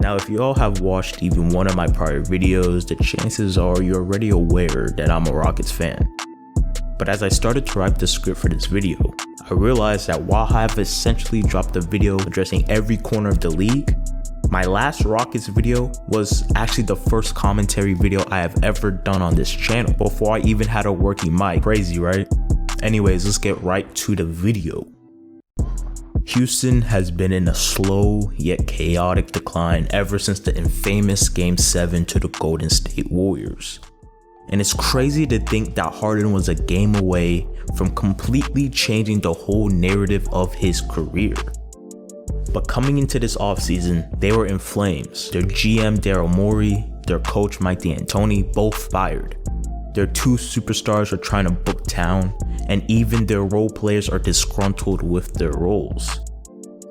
Now, if you all have watched even one of my prior videos, the chances are you're already aware that I'm a Rockets fan. But as I started to write the script for this video, I realized that while I have essentially dropped a video addressing every corner of the league, my last Rockets video was actually the first commentary video I have ever done on this channel before I even had a working mic. Crazy, right? Anyways, let's get right to the video. Houston has been in a slow yet chaotic decline ever since the infamous Game 7 to the Golden State Warriors. And it's crazy to think that Harden was a game away from completely changing the whole narrative of his career. But coming into this offseason, they were in flames. Their GM Daryl Morey, their coach Mike D'Antoni, both fired. Their two superstars are trying to book town, and even their role players are disgruntled with their roles.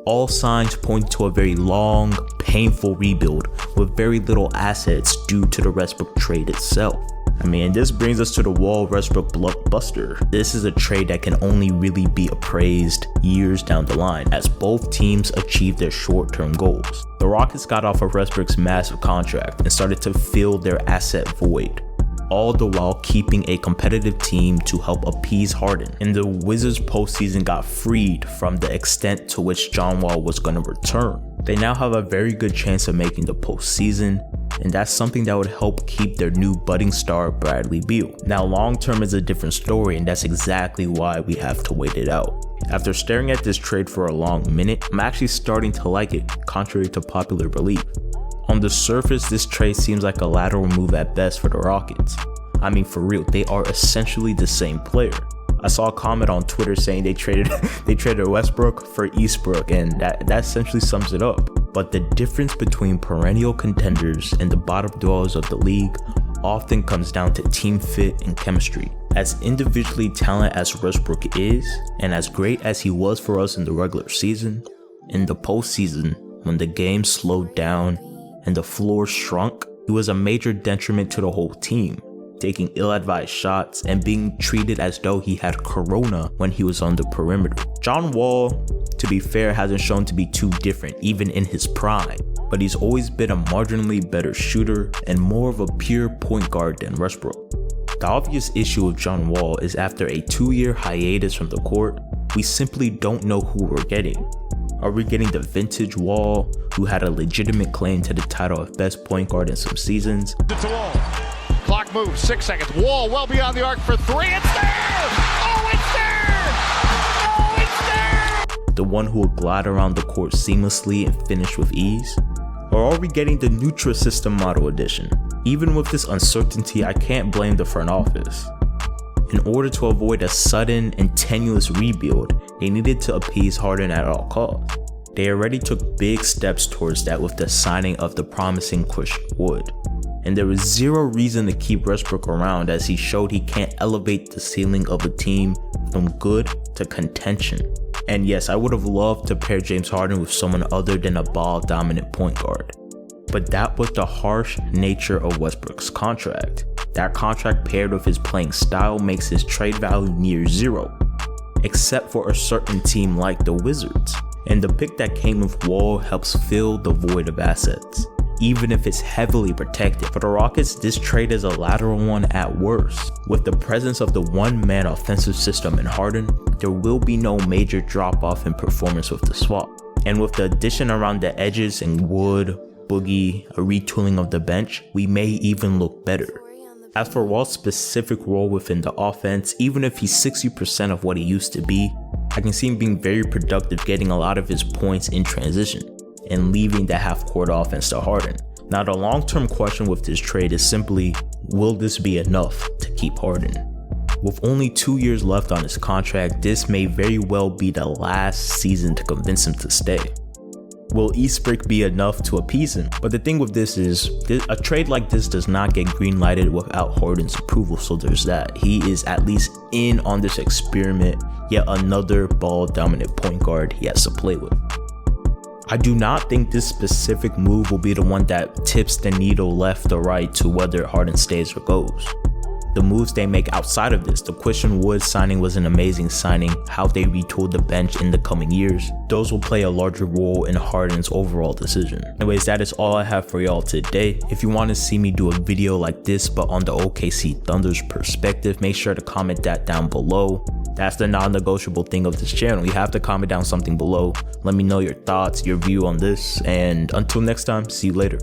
All signs point to a very long, painful rebuild with very little assets due to the Westbrook trade itself. This brings us to the Wall Westbrook blockbuster. This is a trade that can only really be appraised years down the line as both teams achieve their short-term goals. The Rockets got off of Westbrook's massive contract and started to fill their asset void, all the while keeping a competitive team to help appease Harden. And the Wizards postseason got freed from the extent to which John Wall was going to return. They now have a very good chance of making the postseason, and that's something that would help keep their new budding star Bradley Beal. Now long term is a different story, and that's exactly why we have to wait it out. After staring at this trade for a long minute, I'm actually starting to like it, contrary to popular belief. On the surface, this trade seems like a lateral move at best for the Rockets. For real, they are essentially the same player. I saw a comment on Twitter saying they traded Westbrook for Eastbrook, and that essentially sums it up. But the difference between perennial contenders and the bottom dwellers of the league often comes down to team fit and chemistry. As individually talented as Westbrook is, and as great as he was for us in the regular season, in the postseason, when the game slowed down and the floor shrunk, he was a major detriment to the whole team, taking ill-advised shots and being treated as though he had corona when he was on the perimeter. John Wall, to be fair, hasn't shown to be too different even in his prime, but he's always been a marginally better shooter and more of a pure point guard than Westbrook. The obvious issue with John Wall is after a 2-year hiatus from the court, we simply don't know who we're getting. Are we getting the vintage Wall, who had a legitimate claim to the title of best point guard in some seasons? It's a Wall. Clock moves, 6 seconds. Wall well beyond the arc for 3. It's there! Oh, it's there! Oh, it's there! The one who will glide around the court seamlessly and finish with ease? Or are we getting the Nutri-System model edition? Even with this uncertainty, I can't blame the front office. In order to avoid a sudden and tenuous rebuild, they needed to appease Harden at all costs. They already took big steps towards that with the signing of the promising Christian Wood. And there was zero reason to keep Westbrook around, as he showed he can't elevate the ceiling of a team from good to contention. And yes, I would have loved to pair James Harden with someone other than a ball-dominant point guard. But that was the harsh nature of Westbrook's contract. That contract paired with his playing style makes his trade value near zero, except for a certain team like the Wizards. And the pick that came with Wall helps fill the void of assets, even if it's heavily protected. For the Rockets, this trade is a lateral one at worst. With the presence of the one-man offensive system in Harden, there will be no major drop-off in performance with the swap. And with the addition around the edges in Wood, Boogie, a retooling of the bench, we may even look better. As for Wall's specific role within the offense, even if he's 60% of what he used to be, I can see him being very productive, getting a lot of his points in transition and leaving the half-court offense to Harden. Now, the long-term question with this trade is simply, will this be enough to keep Harden? With only 2 years left on his contract, this may very well be the last season to convince him to stay. Will Eastbrook be enough to appease him? But the thing with this is, a trade like this does not get green-lighted without Harden's approval, so there's that. He is at least in on this experiment, yet another ball-dominant point guard he has to play with. I do not think this specific move will be the one that tips the needle left or right to whether Harden stays or goes. the moves they make outside of this. The Christian Wood signing was an amazing signing. How they retooled the bench in the coming years, those will play a larger role in Harden's overall decision. Anyways, that is all I have for y'all today. If you want to see me do a video like this but on the OKC Thunder's perspective, make sure to comment that down below. That's the non-negotiable thing of this channel. You have to comment down something below. Let me know your thoughts, your view on this, and until next time, see you later.